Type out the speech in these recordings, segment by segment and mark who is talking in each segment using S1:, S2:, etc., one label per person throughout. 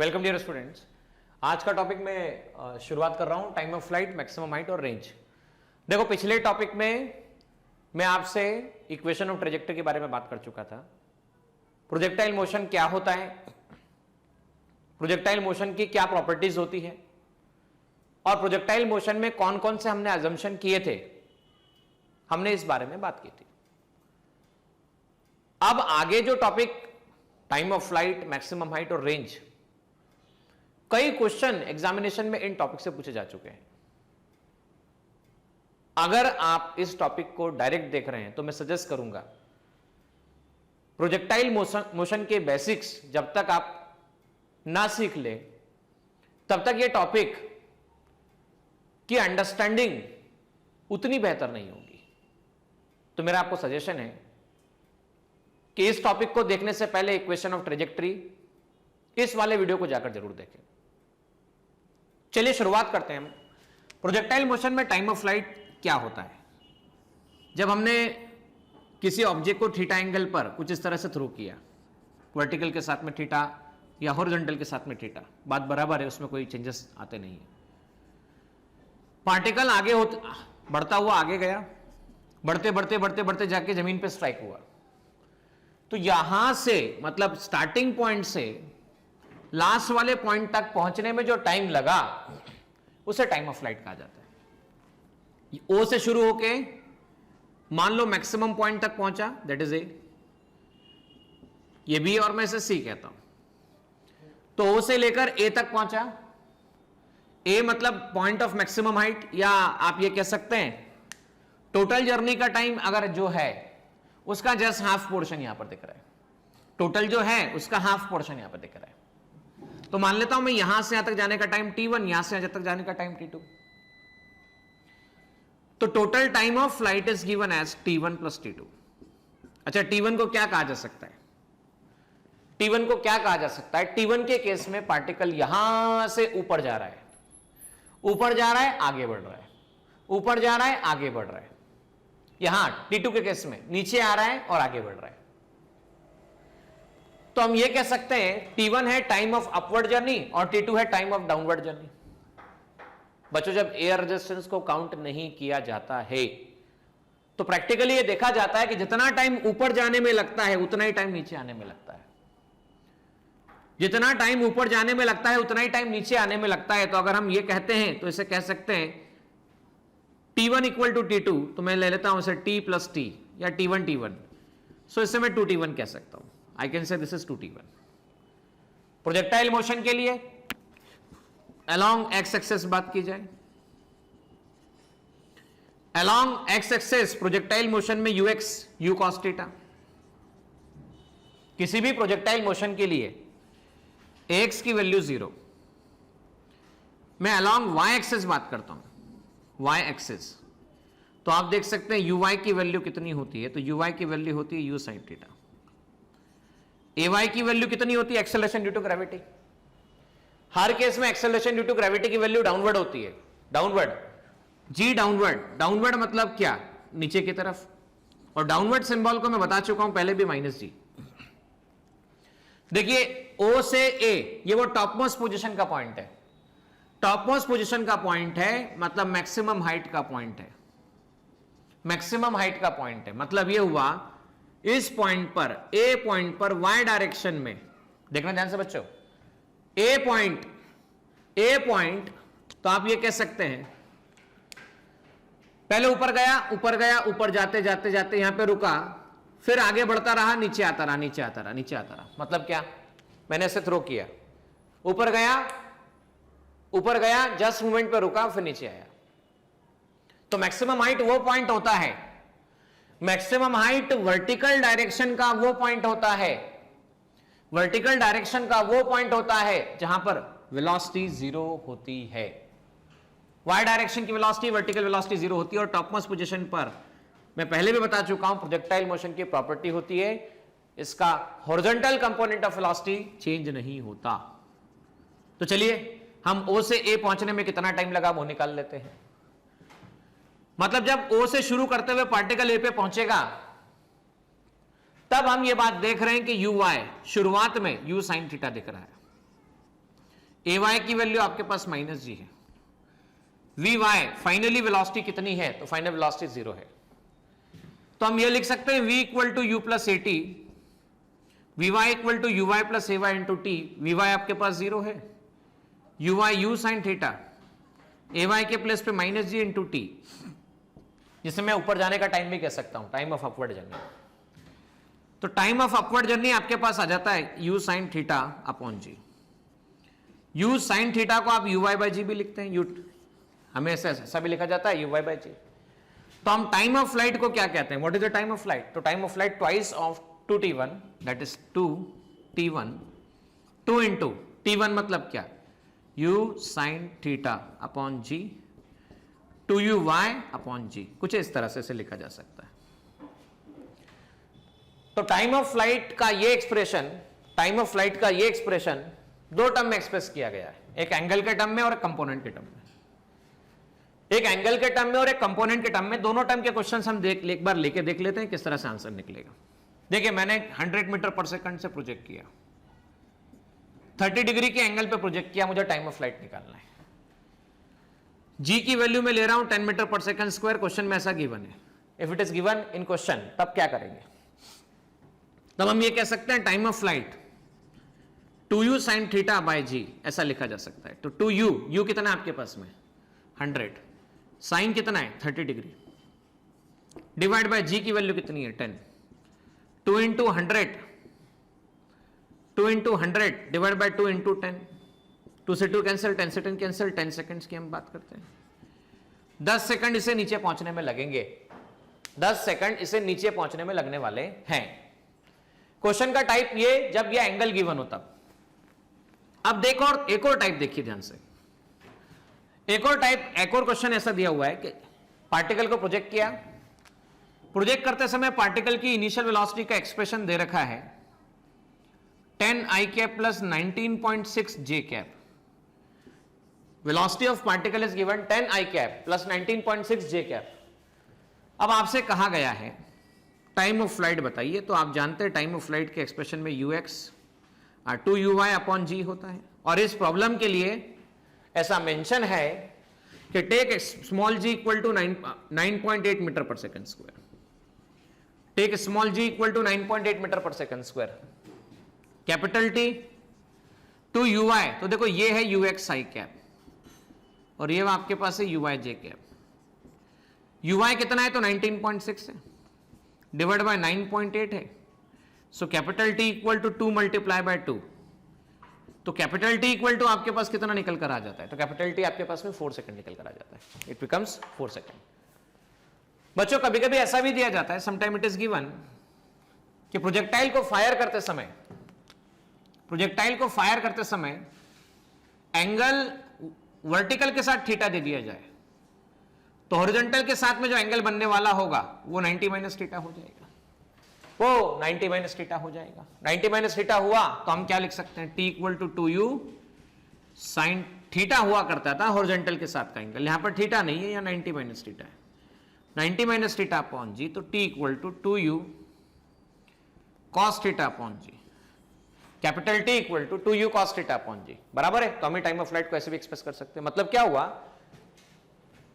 S1: Welcome dear students. आज का topic में शुरुआत कर रहा हूं time of flight, maximum height और रेंज। देखो, पिछले टॉपिक में मैं आपसे इक्वेशन ऑफ ट्रेजेक्टरी के बारे में बात कर चुका था। प्रोजेक्टाइल मोशन क्या होता है, प्रोजेक्टाइल मोशन की क्या प्रॉपर्टीज होती है और प्रोजेक्टाइल मोशन में कौन कौन से हमने अजम्पशन किए थे, हमने इस बारे में बात की थी। अब आगे जो topic time of flight, maximum height और रेंज, कई क्वेश्चन एग्जामिनेशन में इन टॉपिक से पूछे जा चुके हैं। अगर आप इस टॉपिक को डायरेक्ट देख रहे हैं तो मैं सजेस्ट करूंगा प्रोजेक्टाइल मोशन के बेसिक्स जब तक आप ना सीख ले तब तक ये टॉपिक की अंडरस्टैंडिंग उतनी बेहतर नहीं होगी। तो मेरा आपको सजेशन है कि इस टॉपिक को देखने से पहले इक्वेशन ऑफ ट्रेजेक्टरी इस वाले वीडियो को जाकर जरूर देखें। चलिए शुरुआत करते हैं। प्रोजेक्टाइल मोशन में टाइम ऑफ फ्लाइट क्या होता है? जब हमने किसी ऑब्जेक्ट को थीटा एंगल पर कुछ इस तरह से थ्रो किया, वर्टिकल के साथ में थीटा या हॉरिजॉन्टल के साथ में थीटा, बात बराबर है, उसमें कोई चेंजेस आते नहीं है। पार्टिकल आगे बढ़ता हुआ आगे गया, बढ़ते बढ़ते बढ़ते बढ़ते जाके जमीन पे स्ट्राइक हुआ। तो यहां से मतलब स्टार्टिंग पॉइंट से लास्ट वाले पॉइंट तक पहुंचने में जो टाइम लगा उसे टाइम ऑफ फ्लाइट कहा जाता है। ओ से शुरू होके मान लो मैक्सिमम पॉइंट तक पहुंचा, दैट इज ए, ये बी और मैं इसे सी कहता हूं। तो ओ से लेकर ए तक पहुंचा, ए मतलब पॉइंट ऑफ मैक्सिमम हाइट, या आप ये कह सकते हैं टोटल जर्नी का टाइम अगर जो है उसका जस्ट हाफ पोर्शन यहां पर दिख रहा है। टोटल जो है उसका हाफ पोर्शन यहां पर दिख रहा है। तो मान लेता हूं मैं यहां से यहां तक जाने का टाइम T1, यहां से यहां तक जाने का टाइम T2। तो total time of flight is given as T1 plus T2। अच्छा, T1 को क्या कहा जा सकता है? T1 को क्या कहा जा सकता है? T1 के केस में पार्टिकल यहां से ऊपर जा रहा है, ऊपर जा रहा है, आगे बढ़ रहा है, ऊपर जा रहा है, आगे बढ़ रहा है। यहां T2 के केस में नीचे आ रहा है और आगे बढ़ रहा है। तो हम ये कह सकते हैं T1 है टाइम ऑफ अपवर्ड जर्नी और T2 है टाइम ऑफ डाउनवर्ड जर्नी। बच्चों, जब एयर रेजिस्टेंस को काउंट नहीं किया जाता है तो प्रैक्टिकली ये देखा जाता है कि जितना टाइम ऊपर जाने में लगता है उतना ही टाइम नीचे आने में लगता है। जितना टाइम ऊपर जाने में लगता है उतना ही टाइम नीचे आने में लगता है। तो अगर हम ये कहते हैं तो इसे कह सकते हैं T1 इक्वल टू T2, तो मैं ले लेता हूं इसे T प्लस T या T1 T1। सो इसे मैं 2T1 कह सकता हूं। I can say this is 2T1। Projectile motion के लिए along x एक्सेस बात की जाए, along x axis projectile motion में ux u cos थीटा। किसी भी प्रोजेक्टाइल मोशन के लिए x की वैल्यू 0। मैं along y एक्सेस बात करता हूं, y एक्सेस, तो आप देख सकते हैं uy की वैल्यू कितनी होती है। तो uy की वैल्यू होती है u sin थीटा। ay की वैल्यू कितनी होती है? Acceleration due to gravity. हर केस में एक्सेलरेशन ड्यू टू ग्रेविटी की वैल्यू डाउनवर्ड होती है, डाउनवर्ड, जी डाउनवर्ड। डाउनवर्ड मतलब क्या? नीचे की तरफ। और डाउनवर्ड सिंबल को मैं बता चुका हूं पहले भी, माइनस जी। देखिए ओ से ए, ये वो टॉप मोस्ट पोजीशन का पॉइंट है। टॉप मोस्ट पोजीशन का पॉइंट है मतलब मैक्सिमम हाइट का पॉइंट है। मैक्सिमम हाइट का पॉइंट है मतलब ये हुआ इस पॉइंट पर, ए पॉइंट पर y डायरेक्शन में, देखना ध्यान से बच्चों, ए पॉइंट, तो आप ये कह सकते हैं पहले ऊपर गया, ऊपर गया, ऊपर जाते जाते जाते यहां पे रुका, फिर आगे बढ़ता रहा, नीचे आता रहा, नीचे आता रहा, नीचे आता रहा। मतलब क्या? मैंने ऐसे थ्रो किया, ऊपर गया, जस्ट मूवमेंट पे रुका, फिर नीचे आया। तो मैक्सिमम हाइट वो पॉइंट होता है, मैक्सिमम हाइट वर्टिकल डायरेक्शन का वो पॉइंट होता है, वर्टिकल डायरेक्शन का वो पॉइंट होता है जहां पर वेलोसिटी 0 होती है। वाई डायरेक्शन की वेलोसिटी, वर्टिकल वेलोसिटी 0 होती है। और टॉप मोस्ट पोजीशन पर मैं पहले भी बता चुका हूं प्रोजेक्टाइल मोशन की प्रॉपर्टी होती है, इसका horizontal component of velocity change नहीं होता। तो चलिए हम ओ से ए पहुंचने में कितना टाइम लगा वो निकाल लेते हैं। मतलब जब ओ से शुरू करते हुए पार्टिकल ए पे पहुंचेगा तब हम ये बात देख रहे हैं कि यू वाई शुरुआत में यू साइन थीटा दिख रहा है। ए वाई की वैल्यू आपके पास माइनस जी है, वी वाई फाइनली वेलोसिटी कितनी है, तो फाइनल वेलोसिटी 0 है। तो हम ये लिख सकते हैं v equal to U plus A T, V Y equal to U Y plus A Y into T. V Y आपके पास 0 है, U Y U sine theta, A Y के प्लेस पे माइनस जी इंटू टी, जिसे मैं ऊपर जाने का टाइम भी कह सकता हूं, टाइम ऑफ अपवर्ड जर्नी। तो टाइम ऑफ अपवर्ड जर्नी आपके पास आ जाता है U sine theta upon G. U sine theta को आप यू वाई बाई जी भी लिखते हैं, यू हमें ऐसा भी लिखा जाता है यू वाई बाई जी। तो हम टाइम ऑफ फ्लाइट को क्या कहते हैं, what is the time of flight? तो time of flight twice of 2t1, that is 2t1, 2 into t1 मतलब क्या, u sine theta upon G, 2u_y upon G, कुछ इस तरह से इसे लिखा जा सकता है। तो टाइम ऑफ फ्लाइट का ये एक्सप्रेशन, टाइम ऑफ फ्लाइट का ये एक्सप्रेशन दो टर्म में एक्सप्रेस किया गया है, एक एंगल के टर्म में और एक कंपोनेंट के टर्म में। एक एंगल के टर्म में और एक कंपोनेंट के टर्म में, दोनों टर्म के क्वेश्चंस हम एक बार लेके देख लेते हैं किस तरह से आंसर निकलेगा। देखिए मैंने 100 मीटर पर सेकंड से प्रोजेक्ट किया, 30 डिग्री के एंगल पे प्रोजेक्ट किया, मुझे टाइम ऑफ फ्लाइट निकालना है। जी की वैल्यू में ले रहा हूं 10 metre per second square, question में ऐसा गिवन है। If it is given in question, तब क्या करेंगे? तब हम ये कह सकते हैं time of flight 2u sine theta by G, ऐसा लिखा जा सकता है। तो 2u, u कितना है आपके पास में 100, साइन कितना है 30 डिग्री, डिवाइड बाय जी की वैल्यू कितनी है 10, 2 into 100, 2 into 100 divide by 2 into 10, 2 से 2 कैंसिल, 10 से 10 कैंसिल, 10 सेकंड्स की हम बात करते हैं। 10 सेकंड इसे नीचे पहुंचने में लगेंगे, 10 सेकंड इसे नीचे पहुंचने में लगने वाले हैं। क्वेश्चन का टाइप ये, जब ये एंगल गिवन हो तब। अब देखो, और एक और टाइप देखिए ध्यान से, एक और टाइप, एक और क्वेश्चन ऐसा दिया हुआ है कि पार्टिकल को प्रोजेक्ट किया, प्रोजेक्ट करते समय पार्टिकल की इनिशियल वेलोसिटी का एक्सप्रेशन दे रखा है 10 i cap plus 19.6 j cap. Velocity of particle is given 10 i cap plus 19.6 j cap. अब आपसे कहा गया है टाइम ऑफ फ्लाइट बताइए, तो आप जानते हैं टाइम ऑफ फ्लाइट के एक्सप्रेशन में ux 2uy अपॉन जी होता है। और इस प्रॉब्लम के लिए ऐसा मेंशन है कि take small g equal to 9.8 meter per second square, take small g equal to 9.8 meter per second square, capital T 2uy, तो देखो ये है ux i कैप और ये आपके पास है uy j कैप। uy कितना है तो 19.6 है, डिवाइड बाय 9.8 है, so capital T equal to 2 multiply by 2, तो कैपिटल T इक्वल टू आपके पास कितना निकल कर आ जाता है, तो कैपिटल T आपके पास में 4 सेकंड निकल कर आ जाता है, इट बिकम्स 4 सेकंड। बच्चों कभी कभी ऐसा भी दिया जाता है, समटाइम इट इज गिवन कि प्रोजेक्टाइल को फायर करते समय, प्रोजेक्टाइल को फायर करते समय एंगल वर्टिकल के साथ थीटा दे दिया जाए, तो हॉरिजॉन्टल के साथ में जो एंगल बनने वाला होगा वो 90 माइनस थीटा हो जाएगा, वो 90 माइनस थीटा हो जाएगा। 90 माइनस थीटा हुआ तो हम क्या लिख सकते हैं, T equal to 2u sine theta हुआ करता था हॉरिजॉन्टल के साथ का एंगल, यहां पर थीटा नहीं है, या 90 माइनस थीटा है, 90 माइनस थीटा अपॉन जी, तो T equal to 2u cos theta upon G, capital T equal to 2u cos theta upon G, बराबर है। तो हम टाइम ऑफ फ्लाइट को ऐसे भी एक्सप्रेस कर सकते हैं। मतलब क्या हुआ,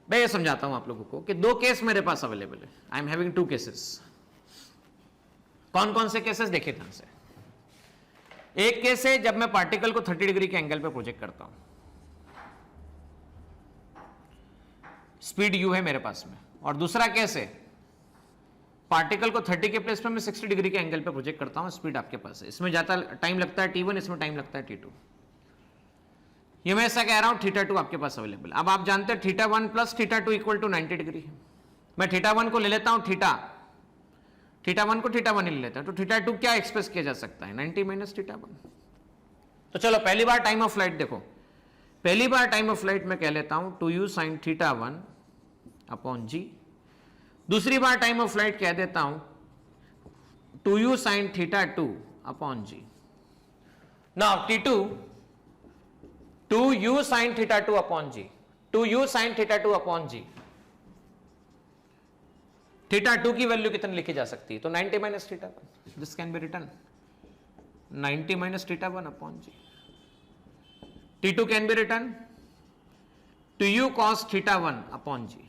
S1: मैं ये समझाता हूं आप लोगों को कि दो केस मेरे पास अवेलेबल है, आई एम हैविंग 2 केसेस। कौन कौन से केसेस देखिए ध्यान से। एक केस है जब मैं पार्टिकल को 30 डिग्री के एंगल पे प्रोजेक्ट करता हूं, स्पीड u है मेरे पास में, और दूसरा केस है पार्टिकल को 30 के प्लेस पे मैं 60 डिग्री के एंगल पे प्रोजेक्ट करता हूं, स्पीड आपके पास है, इसमें ज्यादा टाइम लगता है t1, इसमें टाइम लगता है t2। ये मैं ऐसा कह रहा हूं θ2 आपके पास अवेलेबल। अब आप जानते हैं θ1 प्लस θ2 इक्वल टू 90 डिग्री है, मैं θ1 को ले लेता हूं θ1 को θ1 ही ले लेता हूं, तो θ2 क्या एक्सप्रेस किया जा सकता है 90 माइनस θ1। तो चलो पहली बार टाइम ऑफ फ्लाइट देखो, पहली बार टाइम ऑफ फ्लाइट में कह लेता हूं 2u साइन θ1 अपॉन जी, दूसरी बार टाइम ऑफ फ्लाइट कह देता हूं 2u sine θ2 upon G. Now t2 2u sine θ2 upon G, 2u sine θ2 upon G, θ2 की वैल्यू कितनी लिखी जा सकती है, तो 90 minus θ1, this can be written 90 minus θ1 upon G. T2 can be return 2u cos θ1 upon G.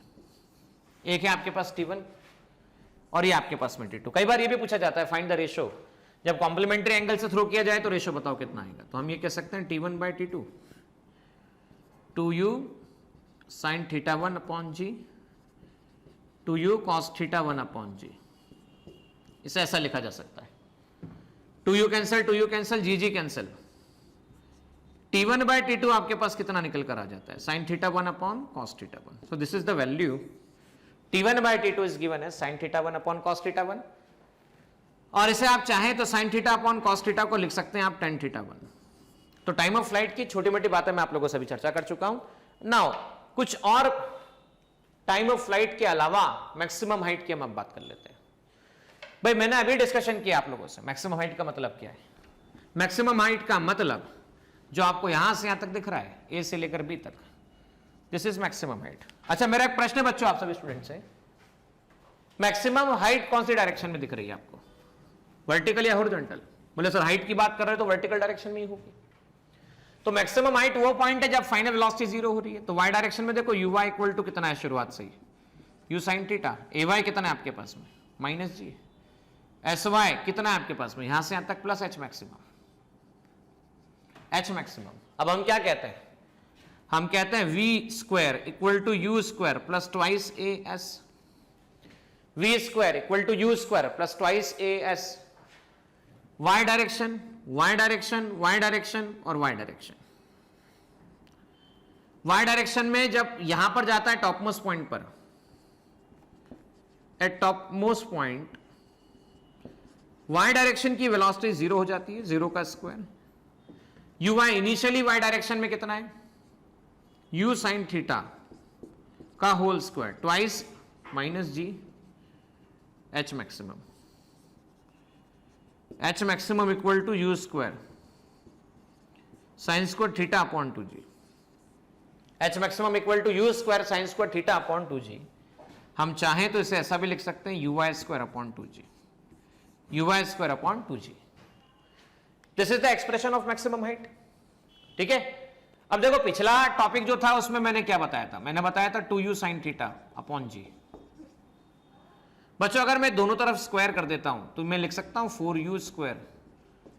S1: एक है आपके पास T1 और ये आपके पास में T2। कई बार ये भी पूछा जाता है फाइंड द रेशो, जब कॉम्प्लीमेंट्री एंगल से थ्रो किया जाए तो रेशो बताओ कितना आएगा। तो हम ये कह सकते हैं T1 by T2 2u sin θ1 upon G 2u cos θ1 upon G. इसे ऐसा लिखा जा सकता है 2u cancel ji cancel. T1 by T2 आपके पास कितना निकल कर आ जाता है sin θ1 upon cos θ1। So this is the value T1 by T2 is given है sin θ1 अपॉन cos θ1, और इसे आप चाहें तो sin θ अपॉन cos θ को लिख सकते हैं आप tan θ1। तो टाइम ऑफ फ्लाइट की छोटी मोटी बातें मैं आप लोगों से भी चर्चा कर चुका हूं। नाउ कुछ और टाइम ऑफ फ्लाइट के अलावा मैक्सिमम हाइट की हम अब बात कर लेते हैं। भाई मैंने अभी डिस्कशन किया आप लोगों से मैक्सिमम हाइट का मतलब क्या है। मैक्सिमम हाइट का मतलब जो आपको यहां से यहां तक दिख रहा है, ए से लेकर बी तक, दिस इज मैक्सिमम हाइट। अच्छा मेरा एक प्रश्न है बच्चों आप सभी स्टूडेंट से, मैक्सिमम हाइट कौन सी डायरेक्शन में दिख रही है आपको, वर्टिकल या हॉरिजॉन्टल? बोले सर हाइट की बात कर रहे हो तो वर्टिकल डायरेक्शन में ही होगी। तो मैक्सिमम हाइट वो पॉइंट है जब फाइनल वेलोसिटी जीरो हो रही है। तो वाई डायरेक्शन में देखो यू वाई इक्वल टू कितना है शुरुआत से ही, U sine theta. A Y कितना है आपके पास में माइनस जी। एस वाई कितना है आपके पास में यहां से यहां तक plus H maximum. H maximum अब हम क्या कहते हैं, हम कहते हैं V square equal to U square plus twice A S. V square equal to U square plus twice A S. Y direction Y direction Y direction और Y direction. Y direction में जब यहां पर जाता है टॉप मोस्ट पॉइंट पर, at top most point Y direction की velocity zero हो जाती है, जीरो का square. U Y initially Y direction में कितना है, यू साइन थीटा का whole square twice minus G H maximum. H maximum equal to U square sine square theta upon two G. H maximum equal to U square sine square theta upon two G. हम चाहें तो इसे ऐसा भी लिख सकते हैं U Y square upon two G, U Y square upon two G. This is the expression of maximum height. ठीक है, अब देखो पिछला टॉपिक जो था उसमें मैंने क्या बताया था, मैंने बताया था 2u sin थीटा अपॉन जी। बच्चों अगर मैं दोनों तरफ स्क्वायर कर देता हूं तो मैं लिख सकता हूं 4u square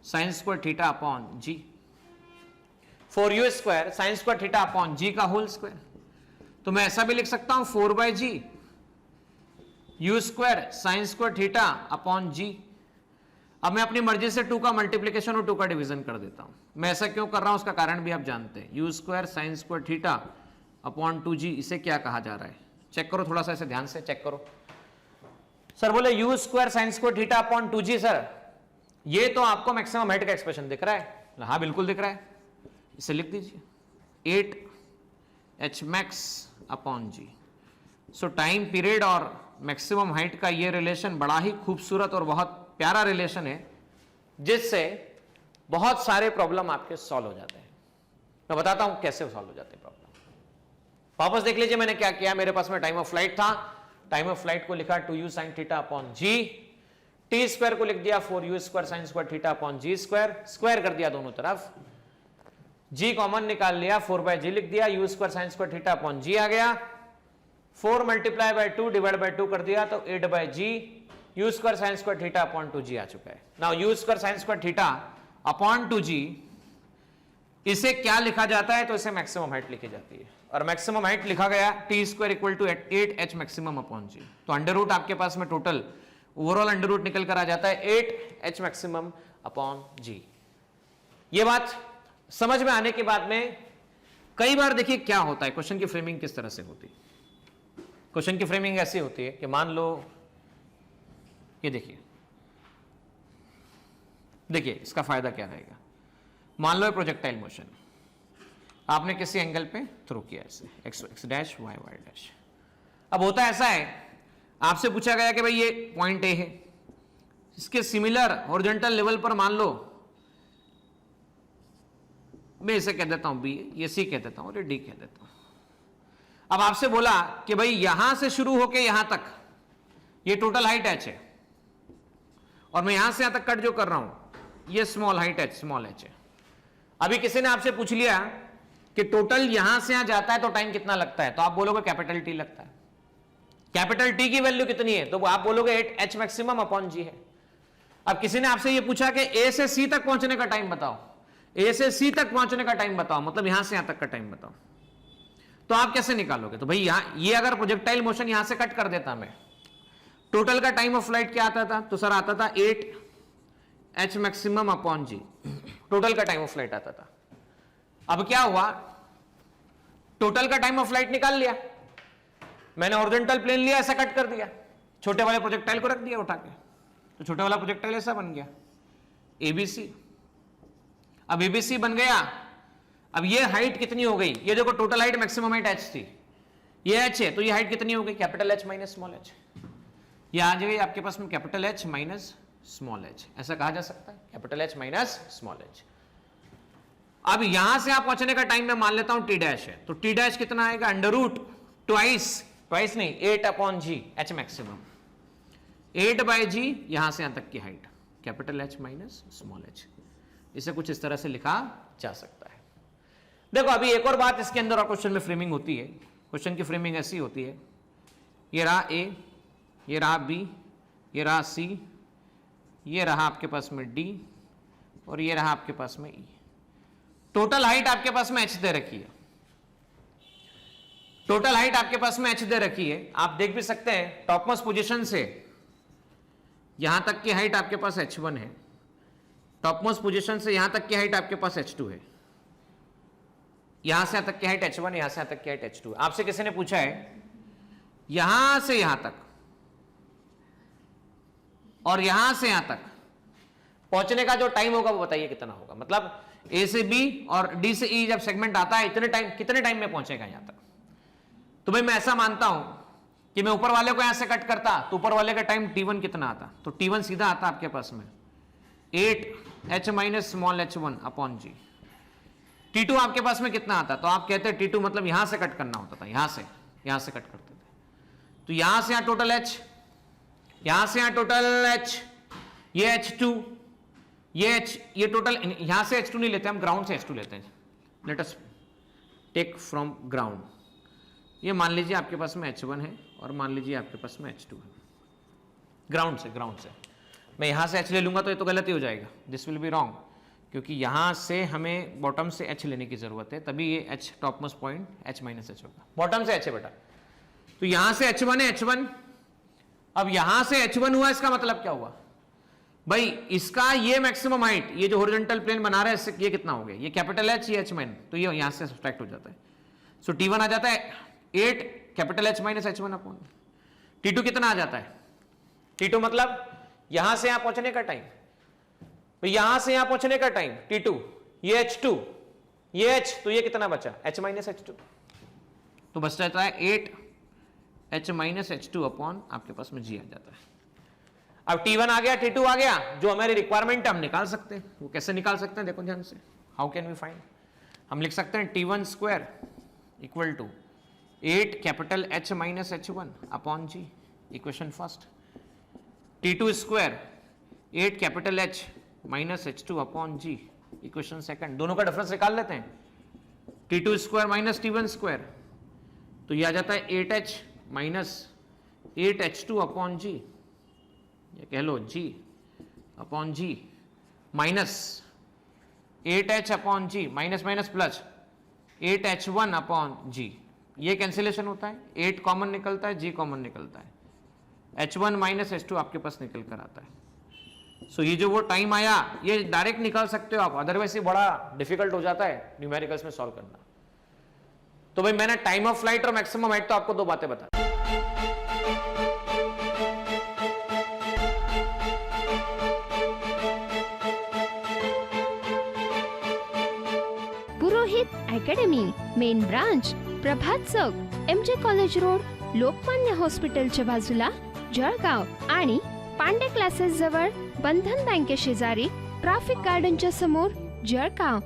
S1: sine square theta upon G. 4u square sine square theta upon G का होल स्क्वायर। तो मैं ऐसा भी लिख सकता हूं 4/g U square sine square theta upon G. अब मैं अपनी मर्जी से 2 का मल्टीप्लीकेशन और 2 का डिवीजन कर देता हूं। मैं ऐसा क्यों कर रहा हूं उसका कारण भी आप जानते हैं। You square sine square theta upon 2g, इसे क्या कहा जा रहा है चेक करो, थोड़ा सा इसे ध्यान से चेक करो। सर बोले you square sine square theta upon 2g, sir ये तो आपको मैक्सिमम हाइट का एक्सप्रेशन दिख रहा है। हाँ बिल्कुल दिख रहा है, इसे लिख दीजिए 8h मैक्स अपॉन जी। सो टाइम पीरियड और मैक्सिमम हाइट का ये रिलेशन बड़ा ही खूबसूरत और बहुत प्यारा रिलेशन है, जिससे बहुत सारे प्रॉब्लम आपके सॉल्व हो जाते हैं। मैं बताता हूं कैसे सॉल्व हो जाते हैं प्रॉब्लम। वापस देख लीजिए मैंने क्या किया। मेरे पास में टाइम ऑफ फ्लाइट था, टाइम ऑफ फ्लाइट को लिखा 2u sin theta upon G. T square को लिख दिया 4u square sine square theta upon G square, square कर दिया दोनों तरफ, g कॉमन निकाल लिया 4/g लिख दिया, u square sine square theta upon G आ गया। 4 मल्टीप्लाई बाय 2 डिवाइड बाय 2 कर दिया तो 8/g you square sine square theta upon 2g आ चुका है। Now you square sine square theta upon 2g, इसे क्या लिखा जाता है, तो इसे मैक्सिमम हाइट लिखी जाती है। और मैक्सिमम हाइट लिखा गया T square equal to 8h maximum upon G. तो अंडर रूट आपके पास में टोटल ओवरऑल अंडर रूट निकल कर आ जाता है 8h मैक्सिमम अपॉन जी। ये बात समझ में आने के बाद में कई बार देखिए क्या होता है, क्वेश्चन की फ्रेमिंग किस तरह से होती है। क्वेश्चन की फ्रेमिंग ऐसी होती है कि मान लो ये देखिए इसका फायदा क्या रहेगा। मान लो प्रोजेक्टाइल मोशन आपने किसी एंगल पे थ्रो किया, ऐसे x डैश y डैश। अब होता ऐसा है, आपसे पूछा गया कि भाई ये पॉइंट ए है, इसके सिमिलर हॉरिजॉन्टल लेवल पर मान लो मैं इसे कह देता हूं b, ये c कह देता हूं और ये d कह देता हूं। अब आपसे बोला कि भाई यहां से शुरू होके यहां तक ये टोटल हाइट h है, और मैं यहां से यहां तक कट जो कर रहा हूं ये small height h small h है। अभी किसी ने आपसे पूछ लिया कि टोटल यहां से यहां जाता है तो टाइम कितना लगता है, तो आप बोलोगे कैपिटल टी लगता है। कैपिटल टी की वैल्यू कितनी है, तो आप बोलोगे 8h मैक्सिमम अपॉन जी है। अब किसी ने आपसे ये पूछा कि ए से सी तक पहुंचने का टाइम बताओ, ए से सी तक पहुंचने का टाइम बताओ, मतलब यहां से यहां तक का टाइम बताओ, तो आप कैसे निकालोगे? तो भाई यहां ये अगर प्रोजेक्टाइल मोशन यहां से कट कर देता मैं, टोटल का टाइम ऑफ फ्लाइट क्या आता था? तो सर आता था 8h मैक्सिमम अपॉन जी, टोटल का टाइम ऑफ फ्लाइट आता था। अब क्या हुआ, टोटल का टाइम ऑफ फ्लाइट निकाल लिया मैंने, हॉरिजॉन्टल प्लेन लिया, ऐसा कट कर दिया, छोटे वाले प्रोजेक्टाइल को रख दिया उठा के, तो छोटे वाला प्रोजेक्टाइल ऐसा बन गया एबीसी। अब एबीसी बन गया, अब ये हाइट कितनी हो गई, ये देखो total height maximum height H थी, ये एच है, तो ये हाइट कितनी हो गई, capital H minus small H. ये आ जाएगी आपके पास में capital H minus small H, ऐसा कहा जा सकता है, capital H minus small H. अब यहां से आप पहुंचने का टाइम मैं मान लेता हूं टी डैश है, तो टी डैश कितना आएगा, अंडर रूट ट्वाइस नहीं 8 upon G H maximum, 8 by G यहां से यहां तक की height, capital H minus small H. इसे कुछ इस तरह से लिखा जा सकता है। देखो अभी एक और बात इसके अंदर और क्वेश्चन में फ्रेमिंग होती है, क्वेश्चन की फ्रेमिंग ऐसी होती है, ये रहा ए, ये रहा बी, ये रहा सी, ये रहा आपके पास में डी, और ये रहा आपके पास में ई। टोटल हाइट आपके पास में एच दे रखी है, टोटल हाइट आपके पास में एच दे रखी है। आप देख भी सकते हैं टॉपमोस्ट पोजीशन से यहां तक की हाइट आपके पास h1 है, टॉपमोस्ट पोजीशन से यहां तक की हाइट आपके पास h2 है, यहां से यहां तक की हाइट h1, यहां से यहां तक की हाइट h2। आपसे किसी ने पूछा है यहां से यहां तक और यहां से यहां तक पहुंचने का जो टाइम होगा वो बताइए कितना होगा, मतलब ए से बी और डी से ई जब सेगमेंट आता है इतने टाइम, कितने टाइम में पहुंचेगा यहां तक। तो भाई मैं ऐसा मानता हूं कि मैं ऊपर वाले को यहां से कट करता तो ऊपर वाले का टाइम t1 कितना आता, तो t1 सीधा आता आपके पास में 8h minus small h1 upon G. t2 आपके पास में कितना आता, तो आप कहते हैं t2 मतलब यहां से कट करना होता था, यहां से कट करते थे, तो यहां से यहां टोटल h, यहां से यहां टोटल h, ये h2, ये h, ये टोटल, यहां से h2 नहीं लेते हम, ग्राउंड से h2 लेते हैं, let us take from ground. ये मान लीजिए आपके पास में h1 है और मान लीजिए आपके पास में h2 है, ग्राउंड से मैं यहां से h ले लूंगा तो ये तो गलत ही हो जाएगा, दिस विल बी रॉन्ग, क्योंकि यहां से हमें बॉटम से h लेने की जरूरत है, तभी ये h top most point h minus h होगा, बॉटम से h है बेटा। तो यहां से h1 है, h1, अब यहां से h1 हुआ, इसका मतलब क्या हुआ भाई, इसका ये मैक्सिमम हाइट, ये जो हॉरिजॉन्टल प्लेन बना रहा है इससे ये कितना हो गया, ये कैपिटल H, ये h माइन, तो ये यहां से सब्ट्रैक्ट हो जाता है। सो t1 आ जाता है 8 capital H minus h1 upon, t2 कितना आ जाता है, t2 मतलब यहां से यहां पहुंचने का टाइम, तो यहां से यहां पहुंचने का टाइम t2, ये h2, ये h, तो ये कितना बचा h माइनस h2, तो बच जाता है 8h माइनस h2 अपॉन आपके पास में g आ जाता है। अब t1 आ गया, t2 आ गया, जो हमारी रिक्वायरमेंट है हम निकाल सकते हैं, वो कैसे निकाल सकते हैं देखो ध्यान से, हाउ कैन वी फाइंड, हम लिख सकते हैं t1 square equal to 8 capital H minus h1 upon G, equation first, t2 square 8 capital H minus h2 upon G, equation second. दोनों का डिफरेंस निकाल लेते हैं, t2 square minus t1 square, तो ये आ जाता है 8h minus 8h2 upon G, ये कह लो g upon G, minus 8h upon G, minus minus plus 8h1 upon G, ये कैंसिलेशन होता है, 8 कॉमन निकलता है, g कॉमन निकलता है, h1 माइनस h2 आपके पास निकल कर आता है। सो ये जो वो टाइम आया ये डायरेक्ट निकाल सकते हो आप, अदरवाइज ये बड़ा डिफिकल्ट हो जाता है न्यूमेरिकल्स में सॉल्व करना। तो भाई मैंने टाइम ऑफ फ्लाइट और मैक्सिमम हाइट तो आपको दो बातें बता,
S2: पुरोहित अकॅडमी, मेन ब्रांच प्रभात चौक, MJ कॉलेज रोड, लोकमान्य हॉस्पिटलच्या बाजूला, जळगाव, आणि पांडे क्लासेस जवळ, बंधन बँके शेजारी, ट्रॅफिक गार्डनच्या समोर, जळगाव।